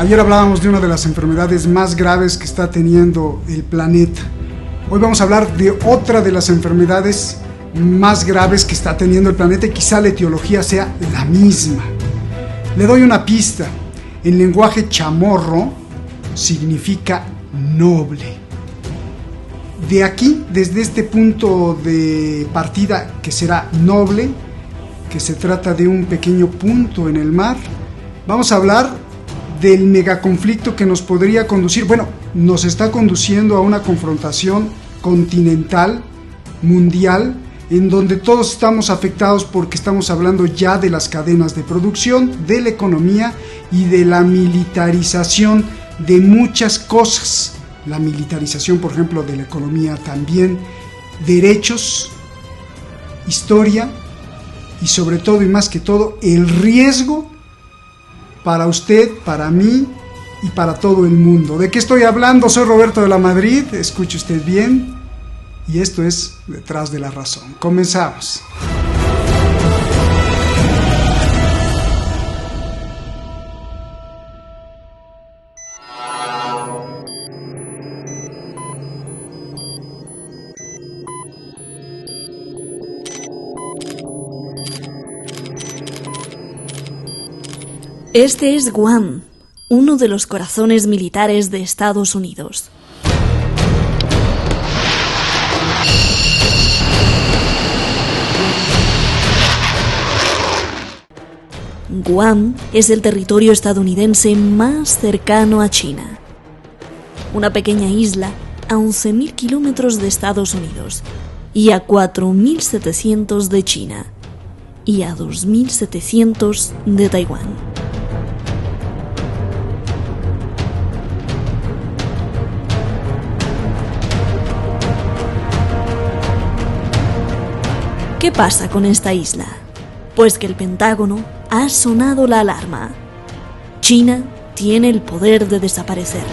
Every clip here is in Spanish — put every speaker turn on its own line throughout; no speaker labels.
Ayer hablábamos de una de las enfermedades más graves que está teniendo el planeta. Hoy vamos a hablar de otra de las enfermedades más graves que está teniendo el planeta y quizá la etiología sea la misma. Le doy una pista. En lenguaje chamorro significa noble. De aquí, desde este punto de partida que será noble, que se trata de un pequeño punto en el mar, vamos a hablar del megaconflicto que nos podría conducir, nos está conduciendo a una confrontación continental, mundial, en donde todos estamos afectados porque estamos hablando ya de las cadenas de producción, de la economía y de la militarización de muchas cosas. La militarización, por ejemplo, de la economía también, derechos, historia y sobre todo y más que todo el riesgo para usted, para mí y para todo el mundo. ¿De qué estoy hablando? Soy Roberto de la Madrid, escuche usted bien, y esto es Detrás de la Razón. Comenzamos.
Este es Guam, uno de los corazones militares de Estados Unidos. Guam es el territorio estadounidense más cercano a China. Una pequeña isla a 11.000 kilómetros de Estados Unidos y a 4.700 de China y a 2.700 de Taiwán. ¿Qué pasa con esta isla? Pues que el Pentágono ha sonado la alarma. China tiene el poder de desaparecerla.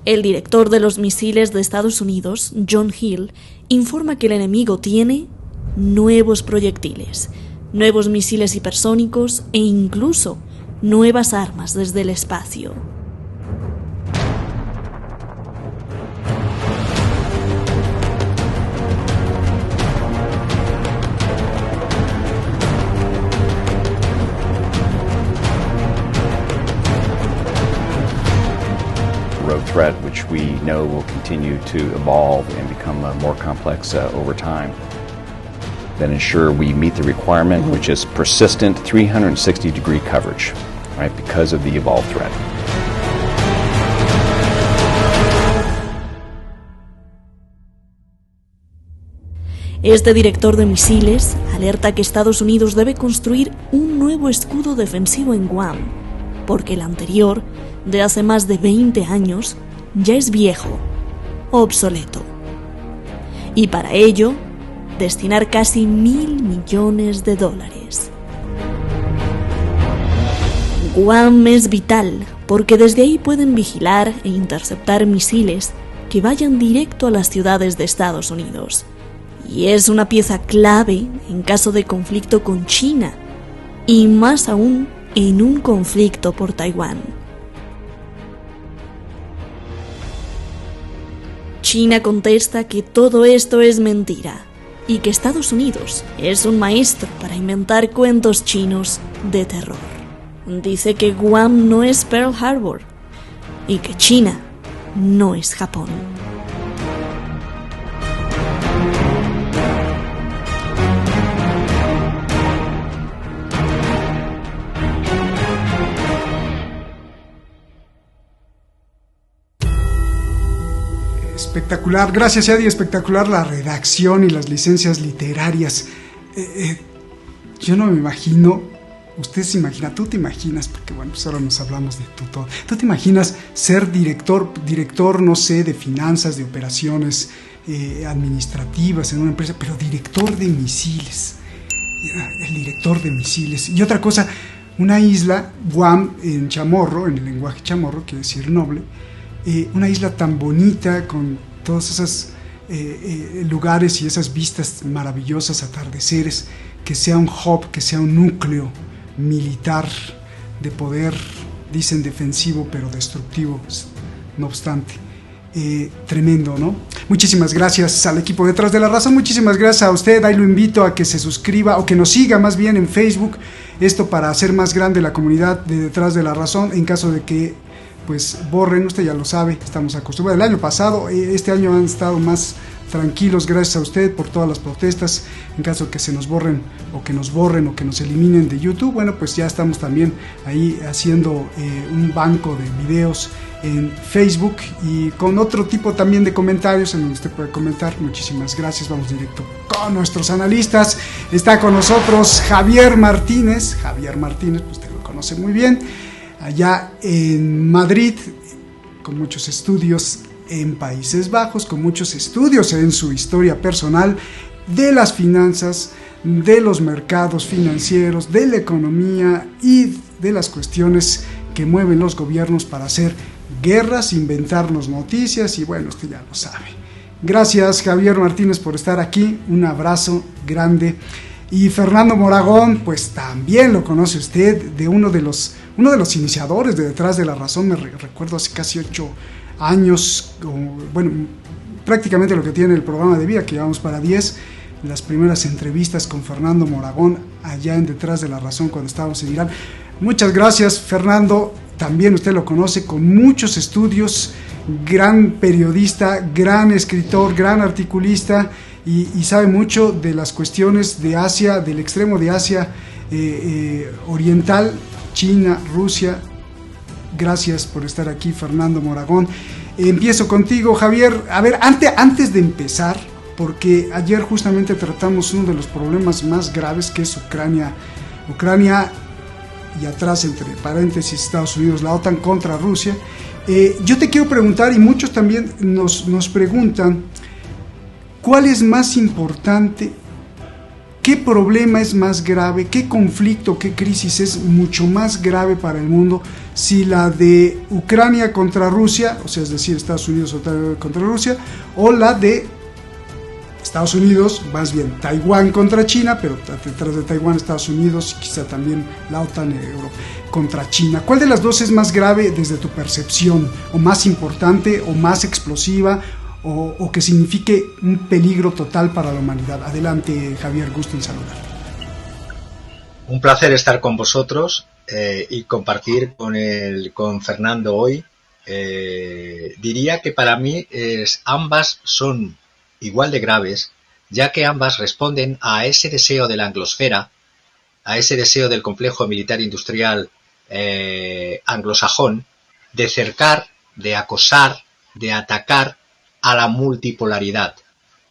El director de los misiles de Estados Unidos, John Hill, informa que el enemigo tiene nuevos proyectiles, nuevos misiles hipersónicos e incluso nuevas armas desde el espacio.
Threat, which we know will continue to evolve and become more complex over time. Then ensure we meet the requirement, which is persistent 360-degree coverage, right, because of the evolved threat.
Este director de misiles alerta que Estados Unidos debe construir un nuevo escudo defensivo en Guam, porque el anterior, de hace más de 20 años, ya es viejo, obsoleto. Y para ello, destinar casi $1.000 millones. Guam es vital, porque desde ahí pueden vigilar e interceptar misiles que vayan directo a las ciudades de Estados Unidos. Y es una pieza clave en caso de conflicto con China, y más aún en un conflicto por Taiwán. China contesta que todo esto es mentira y que Estados Unidos es un maestro para inventar cuentos chinos de terror. Dice que Guam no es Pearl Harbor y que China no es Japón.
Espectacular, gracias Eddie, espectacular la redacción y las licencias literarias. Yo no me imagino, usted se imagina, tú te imaginas, porque bueno, pues ahora nos hablamos de todo. ¿Tú te imaginas ser director, no sé, de finanzas, de operaciones, administrativas en una empresa, pero director de misiles. El director de misiles. Y otra cosa, una isla, Guam, en chamorro, en el lenguaje chamorro, quiere decir noble, una isla tan bonita, con todos esos lugares y esas vistas maravillosas, atardeceres, que sea un hub, que sea un núcleo militar de poder, dicen defensivo, pero destructivo, no obstante. Tremendo, ¿no? Muchísimas gracias al equipo Detrás de la Razón, muchísimas gracias a usted. Ahí lo invito a que se suscriba o que nos siga más bien en Facebook, esto para hacer más grande la comunidad de Detrás de la Razón, en caso de que pues borren, usted ya lo sabe, estamos acostumbrados. El año pasado, este año han estado más tranquilos, gracias a usted por todas las protestas. En caso de que se nos borren o que nos eliminen de YouTube, bueno, pues ya estamos también ahí haciendo un banco de videos en Facebook y con otro tipo también de comentarios en donde usted puede comentar. Muchísimas gracias. Vamos directo con nuestros analistas. Está con nosotros Javier Martínez, pues usted lo conoce muy bien, allá en Madrid, con muchos estudios en Países Bajos, con muchos estudios en su historia personal de las finanzas, de los mercados financieros, de la economía y de las cuestiones que mueven los gobiernos para hacer guerras, inventarnos noticias y bueno, usted ya lo sabe. Gracias Javier Martínez por estar aquí, un abrazo grande. Y Fernando Moragón, pues también lo conoce usted, de uno de los iniciadores de Detrás de la Razón. Me recuerdo hace casi 8 años, bueno, prácticamente lo que tiene el programa de vida, que llevamos para 10, las primeras entrevistas con Fernando Moragón allá en Detrás de la Razón cuando estábamos en Irán. Muchas gracias Fernando, también usted lo conoce, con muchos estudios, gran periodista, gran escritor, gran articulista y sabe mucho de las cuestiones de Asia, del extremo de Asia oriental, China, Rusia. Gracias por estar aquí, Fernando Moragón. Empiezo contigo, Javier. A ver, antes de empezar, porque ayer justamente tratamos uno de los problemas más graves, que es Ucrania y atrás, entre paréntesis, Estados Unidos, la OTAN contra Rusia. Yo te quiero preguntar, y muchos también nos preguntan, ¿cuál es más importante? ¿Qué problema es más grave? ¿Qué conflicto, qué crisis es mucho más grave para el mundo? Si la de Ucrania contra Rusia, o sea, es decir, Estados Unidos contra Rusia, o la de Estados Unidos, más bien Taiwán contra China, pero detrás de Taiwán Estados Unidos y quizá también la OTAN Europa contra China. ¿Cuál de las dos es más grave desde tu percepción? ¿O más importante, o más explosiva, o que signifique un peligro total para la humanidad? Adelante, Javier, gusto en saludar.
Un placer estar con vosotros y compartir con Fernando hoy. Diría que para mí ambas son igual de graves, ya que ambas responden a ese deseo de la anglosfera, a ese deseo del complejo militar industrial anglosajón, de cercar, de acosar, de atacar a la multipolaridad.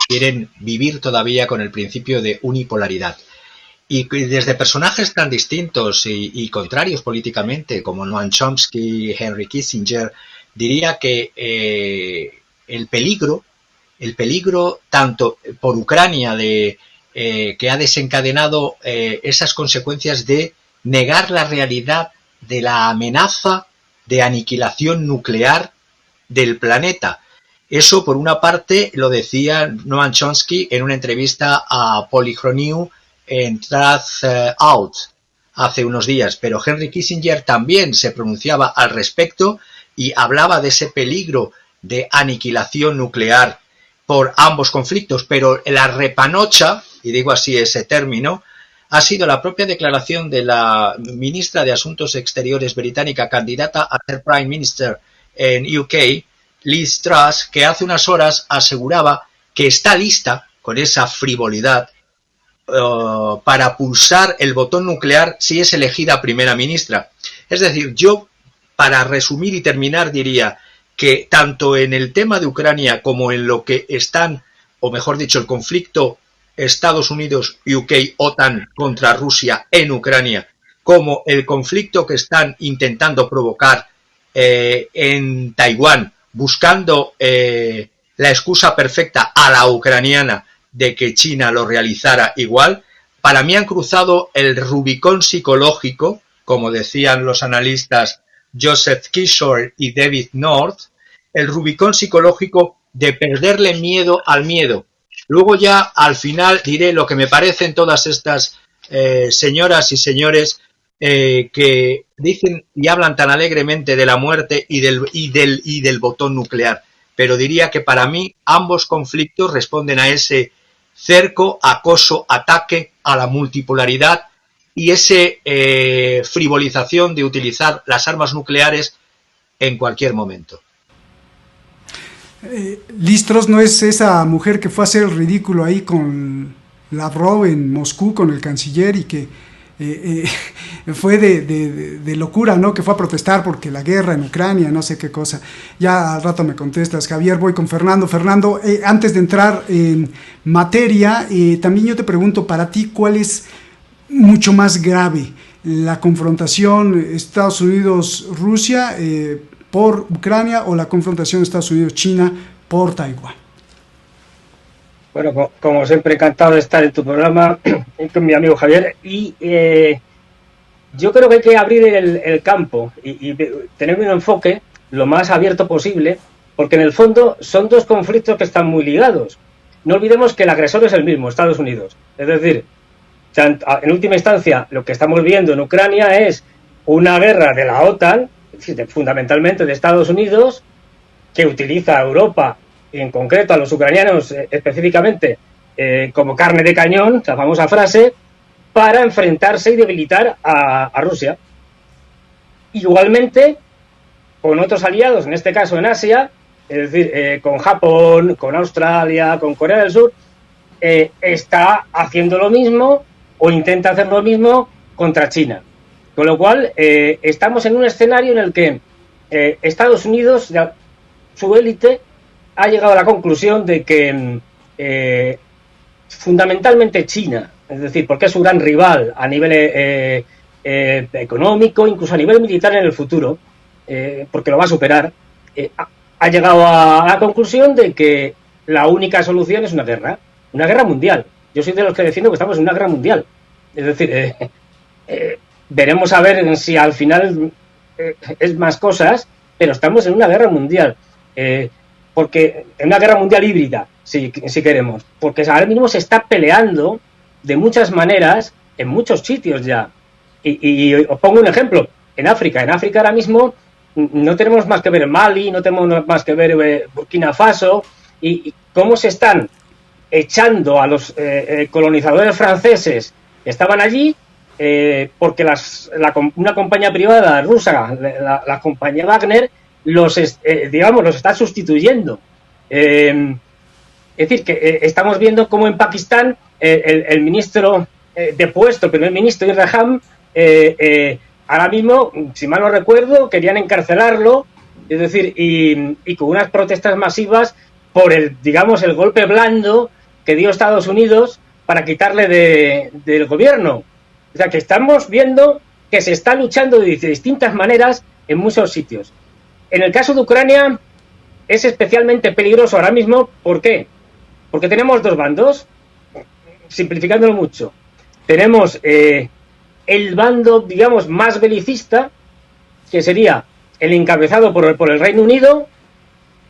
Quieren vivir todavía con el principio de unipolaridad. Y desde personajes tan distintos y contrarios políticamente como Noam Chomsky y Henry Kissinger, diría que el peligro tanto por Ucrania que ha desencadenado esas consecuencias de negar la realidad de la amenaza de aniquilación nuclear del planeta. Eso, por una parte, lo decía Noam Chomsky en una entrevista a Polychroniu en Truth Out hace unos días, pero Henry Kissinger también se pronunciaba al respecto y hablaba de ese peligro de aniquilación nuclear por ambos conflictos, pero la repanocha, y digo así ese término, ha sido la propia declaración de la ministra de Asuntos Exteriores británica, candidata a ser Prime Minister en UK, Liz Truss, que hace unas horas aseguraba que está lista, con esa frivolidad, para pulsar el botón nuclear si es elegida primera ministra. Es decir, yo, para resumir y terminar, diría que tanto en el tema de Ucrania como en lo que están, o mejor dicho, el conflicto Estados Unidos, UK, OTAN contra Rusia en Ucrania, como el conflicto que están intentando provocar en Taiwán, buscando la excusa perfecta a la ucraniana de que China lo realizara igual. Para mí han cruzado el Rubicón psicológico, como decían los analistas Joseph Kishore y David North, el Rubicón psicológico de perderle miedo al miedo. Luego ya al final diré lo que me parecen todas estas señoras y señores que dicen y hablan tan alegremente de la muerte y del botón nuclear. Pero diría que para mí ambos conflictos responden a ese cerco, acoso, ataque a la multipolaridad y ese frivolización de utilizar las armas nucleares en cualquier momento.
Liz Truss no es esa mujer que fue a hacer el ridículo ahí con Lavrov en Moscú, con el canciller, y que fue de locura, ¿no? Que fue a protestar porque la guerra en Ucrania, no sé qué cosa. Ya al rato me contestas, Javier. Voy con Fernando. Fernando, antes de entrar en materia, también yo te pregunto, para ti, ¿cuál es mucho más grave? ¿La confrontación Estados Unidos-Rusia por Ucrania o la confrontación Estados Unidos-China por Taiwán?
Bueno, como siempre, encantado de estar en tu programa con mi amigo Javier. Y yo creo que hay que abrir el campo y tener un enfoque lo más abierto posible, porque en el fondo son dos conflictos que están muy ligados. No olvidemos que el agresor es el mismo, Estados Unidos. Es decir, en última instancia, lo que estamos viendo en Ucrania es una guerra de la OTAN, fundamentalmente de Estados Unidos, que utiliza a Europa, y en concreto a los ucranianos específicamente, como carne de cañón, la famosa frase, para enfrentarse y debilitar a Rusia. Igualmente, con otros aliados, en este caso en Asia, es decir, con Japón, con Australia, con Corea del Sur, está haciendo lo mismo o intenta hacer lo mismo contra China. Con lo cual, estamos en un escenario en el que Estados Unidos, su élite, ha llegado a la conclusión de que fundamentalmente China, es decir, porque es su gran rival a nivel económico, incluso a nivel militar en el futuro, porque lo va a superar, ha llegado a la conclusión de que la única solución es una guerra mundial. Yo soy de los que defiendo que estamos en una guerra mundial. Es decir, veremos a ver si al final es más cosas, pero estamos en una guerra mundial. Porque en una guerra mundial híbrida, si queremos, porque ahora mismo se está peleando de muchas maneras en muchos sitios ya. Y os pongo un ejemplo, en África ahora mismo no tenemos más que ver Mali, no tenemos más que ver Burkina Faso, y cómo se están echando a los colonizadores franceses que estaban allí, porque una compañía privada rusa, la compañía Wagner, los está sustituyendo. Es decir, que estamos viendo cómo en Pakistán el ministro depuesto, el primer ministro Irham, ahora mismo, si mal no recuerdo, querían encarcelarlo, es decir, y con unas protestas masivas por el golpe blando que dio Estados Unidos para quitarle del gobierno. O sea, que estamos viendo que se está luchando de distintas maneras en muchos sitios. En el caso de Ucrania es especialmente peligroso ahora mismo. ¿Por qué? Porque tenemos dos bandos, simplificándolo mucho. Tenemos el bando, más belicista, que sería el encabezado por el Reino Unido,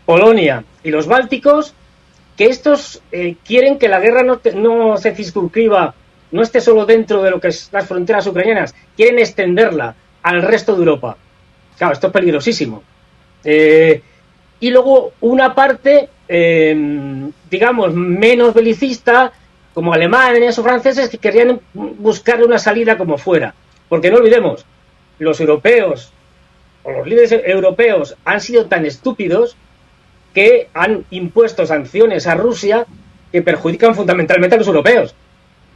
Polonia y los bálticos, que estos quieren que la guerra no se circunscriba, no esté solo dentro de lo que es las fronteras ucranianas, quieren extenderla al resto de Europa. Claro, esto es peligrosísimo. Y luego una parte, menos belicista, como alemanes o franceses, que querían buscarle una salida como fuera. Porque no olvidemos, los europeos, o los líderes europeos, han sido tan estúpidos que han impuesto sanciones a Rusia que perjudican fundamentalmente a los europeos.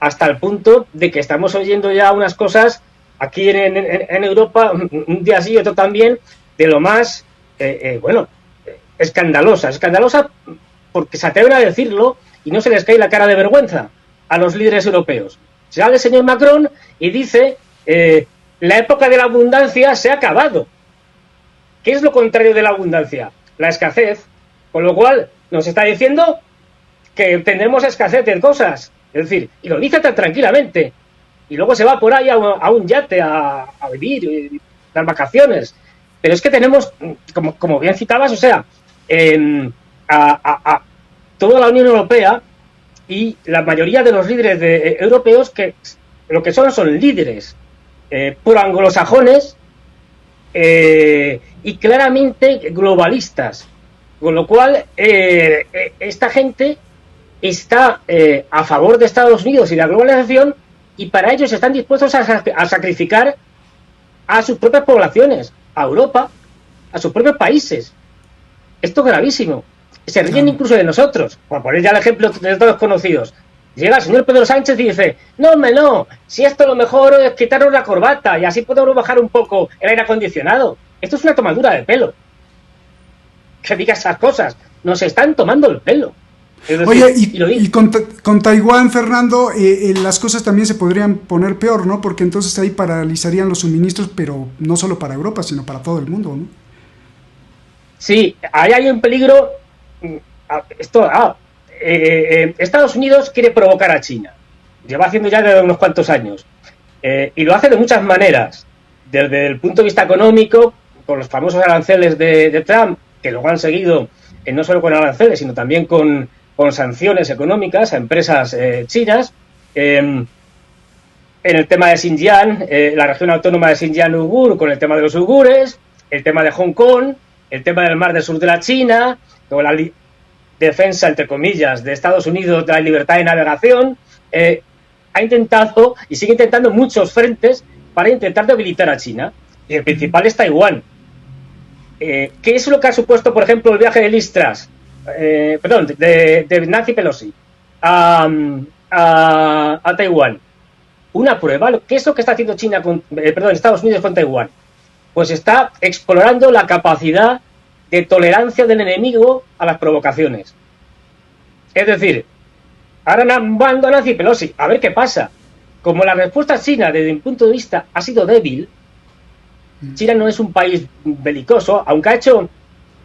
Hasta el punto de que estamos oyendo ya unas cosas aquí en Europa, un día sí y otro también, de lo más... escandalosa porque se atreven a decirlo y no se les cae la cara de vergüenza a los líderes europeos. Sale el señor Macron y dice la época de la abundancia se ha acabado. ¿Qué es lo contrario de la abundancia? La escasez. Con lo cual, nos está diciendo que tendremos escasez de cosas. Es decir, y lo dice tan tranquilamente. Y luego se va por ahí a un yate a vivir, y dar vacaciones. Pero es que tenemos, como bien citabas, o sea, a toda la Unión Europea y la mayoría de los líderes europeos que lo que son líderes pro-anglosajones y claramente globalistas. Con lo cual, esta gente está a favor de Estados Unidos y la globalización, y para ellos están dispuestos a sacrificar a sus propias poblaciones, a Europa, a sus propios países. Esto es gravísimo. Se ríen incluso de nosotros. Por poner ya el ejemplo de todos conocidos. Llega el señor Pedro Sánchez y dice: no, si esto lo mejor es quitarnos la corbata y así podemos bajar un poco el aire acondicionado. Esto es una tomadura de pelo. Que diga esas cosas. Nos están tomando el pelo. Es decir,
oye, y con Taiwán, Fernando, las cosas también se podrían poner peor, ¿no? Porque entonces ahí paralizarían los suministros, pero no solo para Europa, sino para todo el mundo, ¿no?
Sí, ahí hay un peligro. Estados Unidos quiere provocar a China. Lleva haciendo ya de unos cuantos años. Y lo hace de muchas maneras. Desde el punto de vista económico, con los famosos aranceles de Trump, que luego han seguido no solo con aranceles, sino también con sanciones económicas a empresas chinas. En el tema de Xinjiang, la región autónoma de Xinjiang-Uigur, con el tema de los uigures, el tema de Hong Kong, el tema del mar del sur de la China, con la defensa, entre comillas, de Estados Unidos de la libertad de navegación. Ha intentado y sigue intentando muchos frentes para intentar debilitar a China. Y el principal es Taiwán. ¿Qué es lo que ha supuesto, por ejemplo, el viaje de Liz Truss? De Nancy Pelosi a Taiwán? Una prueba. ¿Qué es lo que está haciendo Estados Unidos con Taiwán? Pues está explorando la capacidad de tolerancia del enemigo a las provocaciones. Es decir, ahora mando a Nancy Pelosi, a ver qué pasa. Como la respuesta china, desde mi punto de vista, ha sido débil. China no es un país belicoso, aunque ha hecho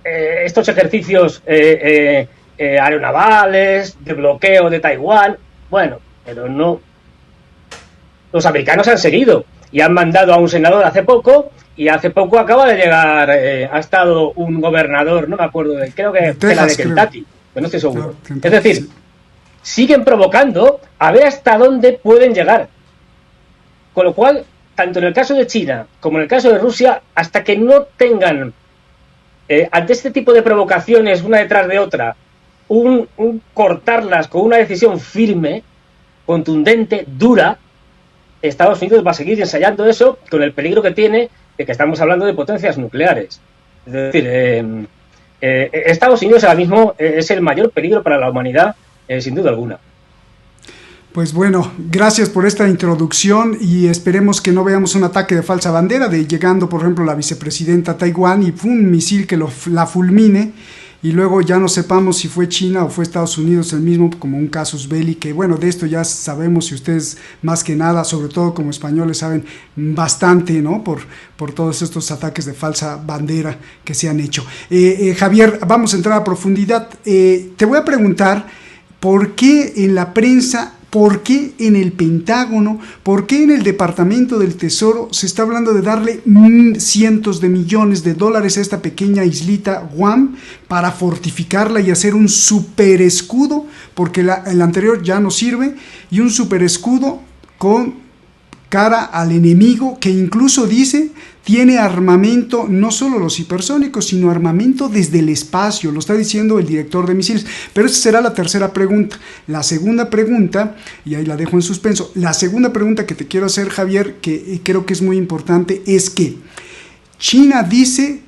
estos ejercicios aeronavales, de bloqueo de Taiwán. Bueno, pero no. Los americanos han seguido y han mandado a un senador hace poco, y hace poco acaba de llegar, ha estado un gobernador, no me acuerdo, creo que era de Kentucky, pero no estoy seguro. Es decir, siguen provocando a ver hasta dónde pueden llegar. Con lo cual, tanto en el caso de China como en el caso de Rusia, hasta que no tengan ante este tipo de provocaciones una detrás de otra, un cortarlas con una decisión firme, contundente, dura, Estados Unidos va a seguir ensayando eso, con el peligro que tiene de que estamos hablando de potencias nucleares. Es decir, Estados Unidos ahora mismo es el mayor peligro para la humanidad, sin duda alguna.
Pues bueno, gracias por esta introducción y esperemos que no veamos un ataque de falsa bandera, de llegando, por ejemplo, la vicepresidenta a Taiwán y un misil que la fulmine, y luego ya no sepamos si fue China o fue Estados Unidos el mismo, como un casus belli, que bueno, de esto ya sabemos, y ustedes más que nada, sobre todo como españoles, saben bastante, ¿no? Por todos estos ataques de falsa bandera que se han hecho. Javier, vamos a entrar a profundidad. Te voy a preguntar, ¿por qué en la prensa, por qué en el Pentágono, por qué en el Departamento del Tesoro se está hablando de darle cientos de millones de dólares a esta pequeña islita Guam para fortificarla y hacer un super escudo, porque el anterior ya no sirve, y un super escudo con cara al enemigo, que incluso dice tiene armamento, no solo los hipersónicos, sino armamento desde el espacio, lo está diciendo el director de misiles. Pero esa será la tercera pregunta. La segunda pregunta, y ahí la dejo en suspenso, la segunda pregunta que te quiero hacer, Javier, que creo que es muy importante, es que China dice,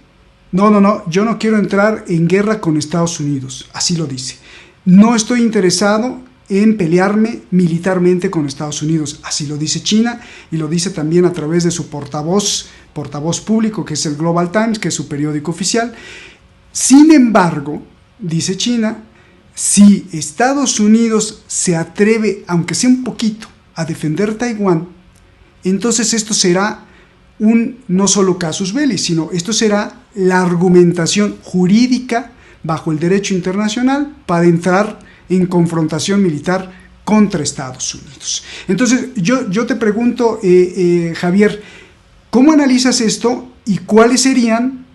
no, yo no quiero entrar en guerra con Estados Unidos, así lo dice. No estoy interesado en pelearme militarmente con Estados Unidos, así lo dice China, y lo dice también a través de su portavoz público, que es el Global Times, que es su periódico oficial. Sin embargo, dice China, si Estados Unidos se atreve, aunque sea un poquito, a defender Taiwán, entonces esto será no solo casus belli, sino esto será la argumentación jurídica bajo el derecho internacional para entrar en confrontación militar contra Estados Unidos. Entonces, yo te pregunto, Javier, ¿cómo analizas esto y cuáles serían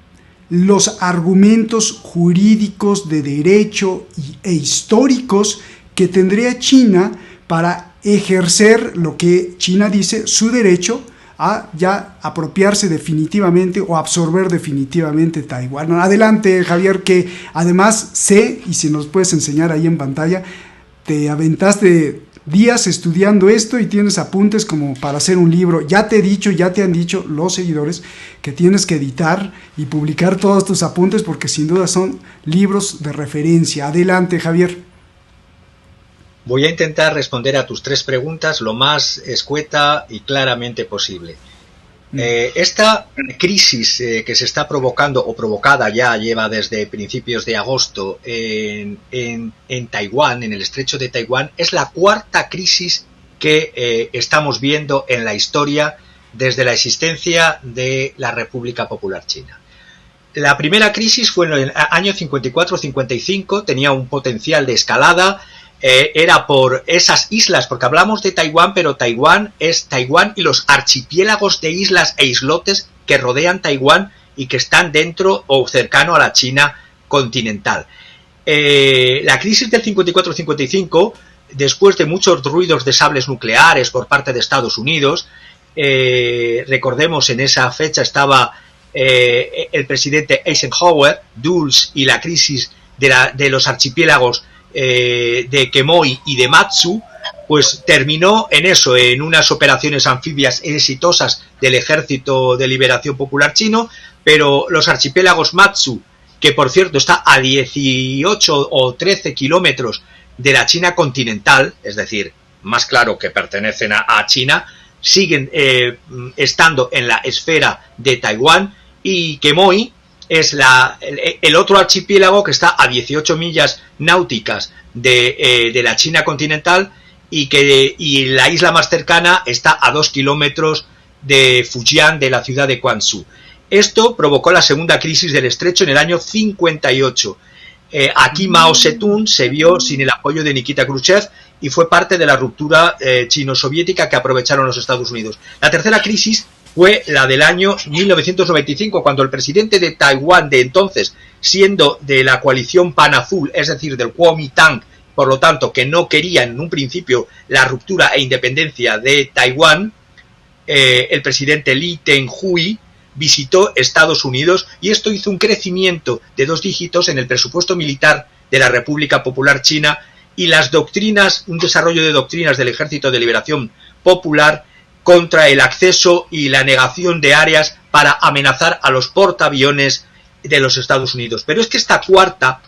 los argumentos jurídicos de derecho e históricos que tendría China para ejercer lo que China dice su derecho a ya apropiarse definitivamente o absorber definitivamente Taiwán? Adelante, Javier, que además sé, y si nos puedes enseñar ahí en pantalla, te aventaste días estudiando esto y tienes apuntes como para hacer un libro. Ya te han dicho los seguidores que tienes que editar y publicar todos tus apuntes porque sin duda son libros de referencia. Adelante, Javier.
Voy a intentar responder a tus 3 preguntas lo más escueta y claramente posible. Esta crisis que se está provocando, o provocada ya lleva desde principios de agosto en Taiwán, en el estrecho de Taiwán, es la 4ª crisis que estamos viendo en la historia desde la existencia de la República Popular China. La primera crisis fue en el año 54-55, tenía un potencial de escalada. Era por esas islas, porque hablamos de Taiwán, pero Taiwán es Taiwán y los archipiélagos de islas e islotes que rodean Taiwán y que están dentro o cercano a la China continental. La crisis del 54-55, después de muchos ruidos de sables nucleares por parte de Estados Unidos, recordemos, en esa fecha estaba el presidente Eisenhower, Dulles y la crisis de los archipiélagos de Quemoy y de Matsu, pues terminó en eso, en unas operaciones anfibias exitosas del Ejército de Liberación Popular Chino, pero los archipiélagos Matsu, que por cierto está a 18 o 13 kilómetros de la China continental, es decir, más claro que pertenecen a China, siguen estando en la esfera de Taiwán, y Quemoy es el otro archipiélago que está a 18 millas náuticas de la China continental y la isla más cercana está a 2 kilómetros de Fujian, de la ciudad de Quanzhou. Esto provocó la segunda crisis del estrecho en el año 58. Aquí Mao Zedong se vio sin el apoyo de Nikita Khrushchev y fue parte de la ruptura chino-soviética que aprovecharon los Estados Unidos. La tercera crisis fue la del año 1995, cuando el presidente de Taiwán de entonces, siendo de la coalición Pan-Azul, es decir, del Kuomintang, por lo tanto, que no quería en un principio la ruptura e independencia de Taiwán, el presidente Lee Teng-hui visitó Estados Unidos y esto hizo un crecimiento de 2 dígitos en el presupuesto militar de la República Popular China y las doctrinas, un desarrollo de doctrinas del Ejército de Liberación Popular contra el acceso y la negación de áreas para amenazar a los portaaviones de los Estados Unidos. Pero es que esta cuarta,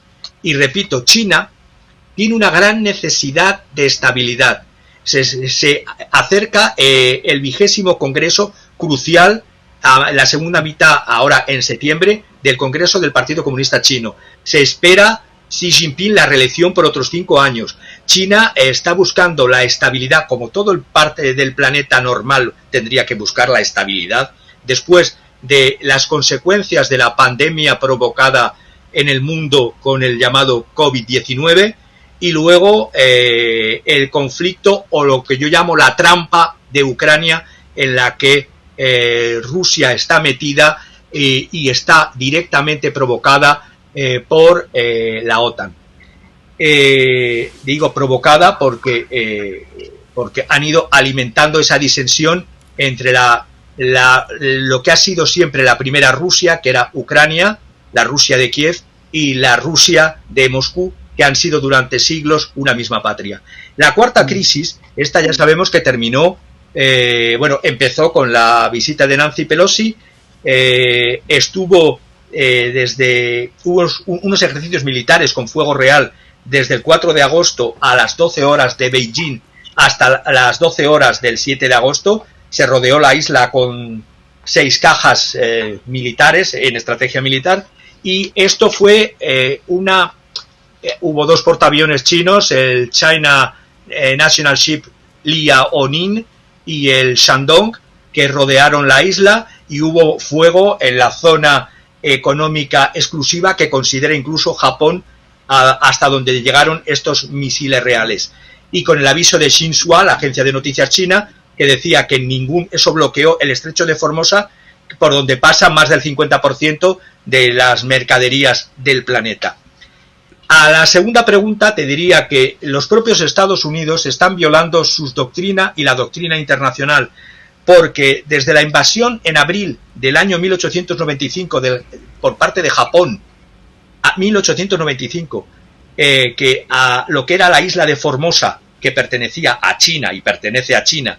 y repito, China tiene una gran necesidad de estabilidad. Se acerca el 20º Congreso crucial, a la segunda mitad, ahora en septiembre, del Congreso del Partido Comunista Chino. Se espera Xi Jinping la reelección por otros 5 años. China está buscando la estabilidad, como todo el parte del planeta normal tendría que buscar la estabilidad, después de las consecuencias de la pandemia provocada en el mundo con el llamado COVID-19, y luego el conflicto, o lo que yo llamo la trampa de Ucrania, en la que Rusia está metida y está directamente provocada por la OTAN. Digo provocada porque han ido alimentando esa disensión entre lo que ha sido siempre la primera Rusia, que era Ucrania, la Rusia de Kiev, y la Rusia de Moscú, que han sido durante siglos una misma patria. La cuarta crisis, esta ya sabemos que terminó, empezó con la visita de Nancy Pelosi, hubo unos ejercicios militares con fuego real desde el 4 de agosto a las 12 horas de Beijing hasta las 12 horas del 7 de agosto. Se rodeó la isla con 6 cajas militares en estrategia militar, y esto fue hubo 2 portaaviones chinos, el China National Ship Liaoning y el Shandong, que rodearon la isla, y hubo fuego en la zona económica exclusiva que considera incluso Japón, hasta donde llegaron estos misiles reales. Y con el aviso de Xinhua, la agencia de noticias china, que decía que eso bloqueó el estrecho de Formosa, por donde pasa más del 50% de las mercaderías del planeta. A la segunda pregunta te diría que los propios Estados Unidos están violando su doctrina y la doctrina internacional, porque desde la invasión en abril del año 1895 por parte de Japón, a 1895, que a lo que era la isla de Formosa, que pertenecía a China y pertenece a China,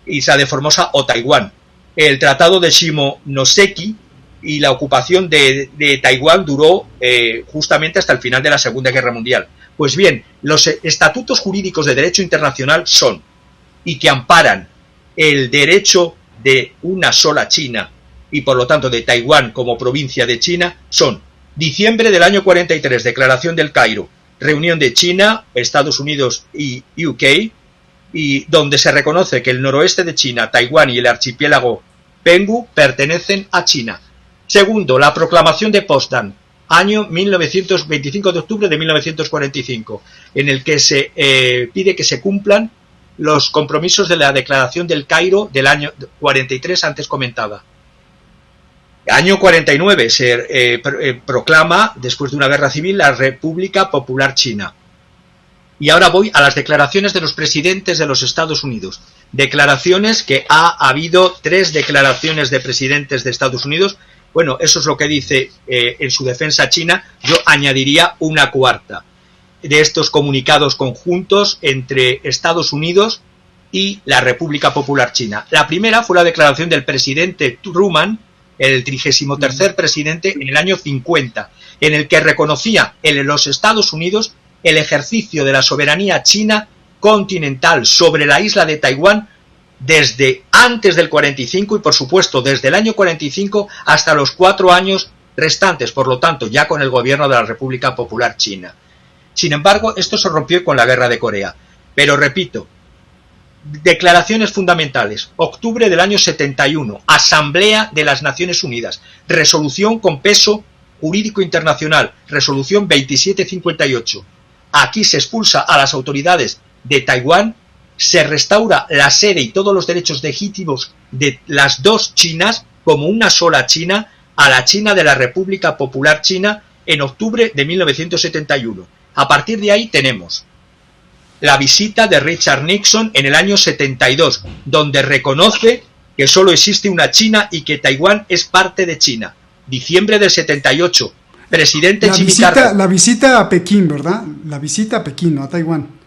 isla de Formosa o Taiwán, el tratado de Shimonoseki y la ocupación de Taiwán duró justamente hasta el final de la Segunda Guerra Mundial. Pues bien, los estatutos jurídicos de derecho internacional son, y que amparan el derecho de una sola China y por lo tanto de Taiwán como provincia de China, son diciembre del año 43, Declaración del Cairo, reunión de China, Estados Unidos y UK, y donde se reconoce que el noroeste de China, Taiwán y el archipiélago Penghu pertenecen a China. Segundo, la proclamación de Potsdam, año 25 de octubre de 1945, en el que se pide que se cumplan los compromisos de la Declaración del Cairo del año 43 antes comentada. Año 49 se proclama, después de una guerra civil, la República Popular China. Y ahora voy a las declaraciones de los presidentes de los Estados Unidos. Declaraciones que ha habido 3 declaraciones de presidentes de Estados Unidos. Bueno, eso es lo que dice en su defensa China. Yo añadiría una cuarta de estos comunicados conjuntos entre Estados Unidos y la República Popular China. La primera fue la declaración del presidente Truman, el 33º presidente, en el año 50, en el que reconocía en los Estados Unidos el ejercicio de la soberanía china continental sobre la isla de Taiwán desde antes del 45 y, por supuesto, desde el año 45 hasta los 4 años restantes, por lo tanto, ya con el gobierno de la República Popular China. Sin embargo, esto se rompió con la Guerra de Corea. Pero, repito, declaraciones fundamentales. Octubre del año 71, Asamblea de las Naciones Unidas, resolución con peso jurídico internacional, resolución 2758. Aquí se expulsa a las autoridades de Taiwán, se restaura la sede y todos los derechos legítimos de las dos Chinas como una sola China, a la China de la República Popular China, en octubre de 1971. A partir de ahí tenemos la visita de Richard Nixon en el año 72, donde reconoce que solo existe una China y que Taiwán es parte de China. Diciembre del 78, presidente Jimmy Carter.
La visita a Pekín, ¿verdad? La visita a Pekín, no a Taiwán.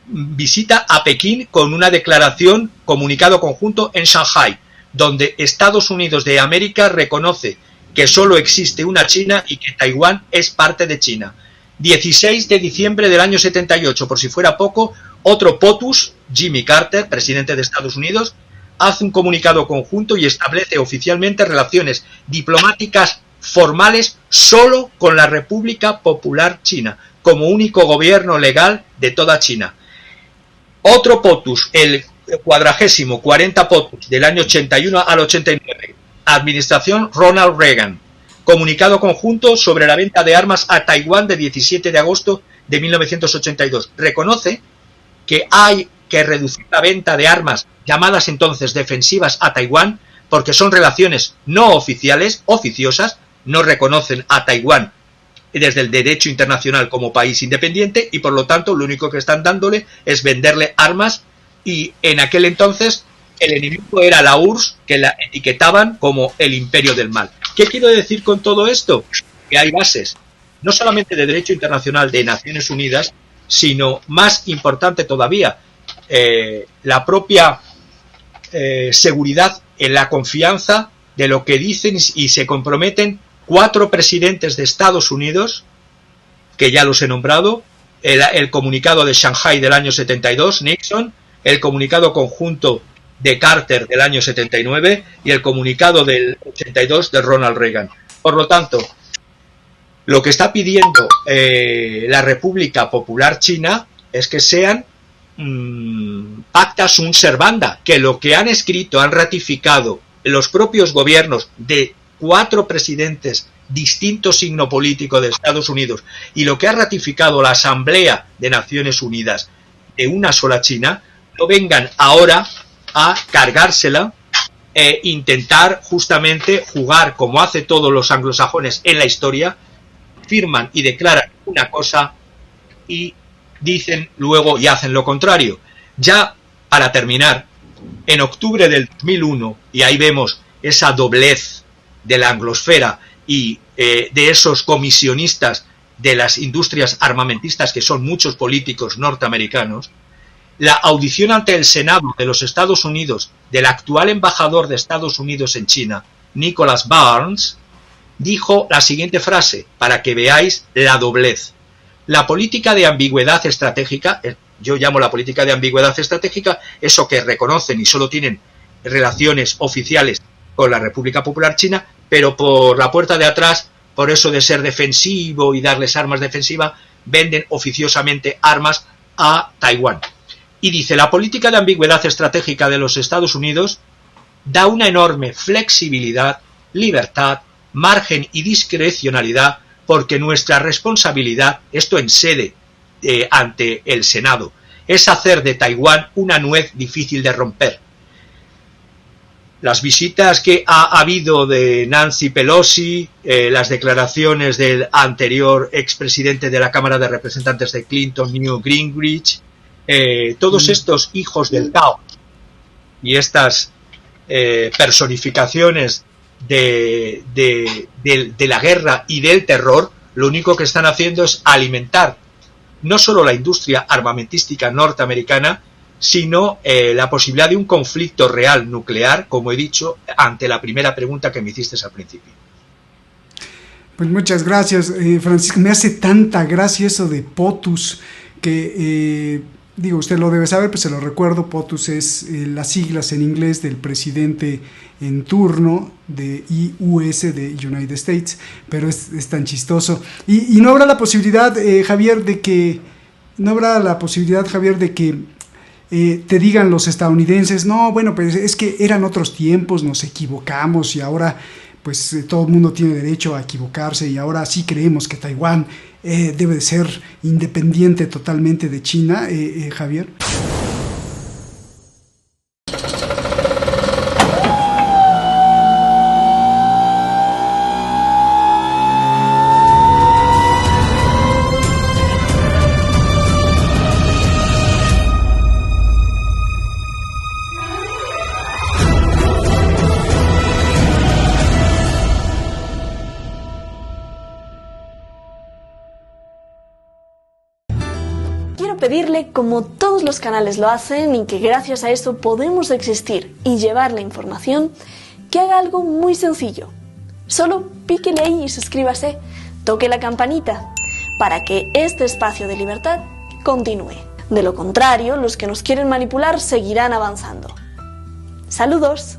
Visita a Pekín con una declaración, comunicado conjunto en Shanghái, donde Estados Unidos de América reconoce que solo existe una China y que Taiwán es parte de China. 16 de diciembre del año 78, por si fuera poco, otro POTUS, Jimmy Carter, presidente de Estados Unidos, hace un comunicado conjunto y establece oficialmente relaciones diplomáticas formales solo con la República Popular China, como único gobierno legal de toda China. Otro POTUS, el 40 POTUS del año 81 al 89, Administración Ronald Reagan, comunicado conjunto sobre la venta de armas a Taiwán de 17 de agosto de 1982. Reconoce que hay que reducir la venta de armas llamadas entonces defensivas a Taiwán, porque son relaciones no oficiales, oficiosas, no reconocen a Taiwán desde el derecho internacional como país independiente y por lo tanto lo único que están dándole es venderle armas, y en aquel entonces el enemigo era la URSS, que la etiquetaban como el imperio del mal. ¿Qué quiero decir con todo esto? Que hay bases no solamente de derecho internacional de Naciones Unidas, sino más importante todavía, la propia seguridad en la confianza de lo que dicen y se comprometen 4 presidentes de Estados Unidos, que ya los he nombrado, el comunicado de Shanghái del año 72, Nixon, el comunicado conjunto de Carter del año 79 y el comunicado del 82 de Ronald Reagan. Por lo tanto, lo que está pidiendo la República Popular China es que sean pacta sunt servanda, que lo que han escrito, han ratificado los propios gobiernos de 4 presidentes, distinto signo político de Estados Unidos, y lo que ha ratificado la Asamblea de Naciones Unidas de una sola China, no vengan ahora a cargársela e intentar justamente jugar como hace todos los anglosajones en la historia, firman y declaran una cosa y dicen luego y hacen lo contrario. Ya para terminar, en octubre del 2001, y ahí vemos esa doblez de la anglosfera y de esos comisionistas de las industrias armamentistas, que son muchos políticos norteamericanos, la audición ante el Senado de los Estados Unidos del actual embajador de Estados Unidos en China, Nicholas Burns, dijo la siguiente frase, para que veáis la doblez. La política de ambigüedad estratégica, yo llamo la política de ambigüedad estratégica, eso que reconocen y solo tienen relaciones oficiales con la República Popular China, pero por la puerta de atrás, por eso de ser defensivo y darles armas defensivas, venden oficiosamente armas a Taiwán. Y dice, la política de ambigüedad estratégica de los Estados Unidos da una enorme flexibilidad, libertad, margen y discrecionalidad, porque nuestra responsabilidad, esto en sede ante el Senado, es hacer de Taiwán una nuez difícil de romper. Las visitas que ha habido de Nancy Pelosi, las declaraciones del anterior expresidente de la Cámara de Representantes de Clinton, Newt Gingrich, todos estos hijos del caos y estas personificaciones de la guerra y del terror, lo único que están haciendo es alimentar no solo la industria armamentística norteamericana, sino la posibilidad de un conflicto real nuclear, como he dicho, ante la primera pregunta que me hiciste al principio.
Pues muchas gracias, Francisco. Me hace tanta gracia eso de POTUS, que digo, usted lo debe saber, pues se lo recuerdo. POTUS es las siglas en inglés del presidente en turno de US, de United States, pero es tan chistoso. Y no habrá la posibilidad, Javier, de que te digan los estadounidenses, no, bueno, pues es que eran otros tiempos, nos equivocamos y ahora pues todo el mundo tiene derecho a equivocarse y ahora sí creemos que Taiwán debe de ser independiente totalmente de China, Javier.
Pedirle, como todos los canales lo hacen y que gracias a eso podemos existir y llevar la información, que haga algo muy sencillo. Solo píquele ahí y suscríbase, toque la campanita para que este espacio de libertad continúe. De lo contrario, los que nos quieren manipular seguirán avanzando. ¡Saludos!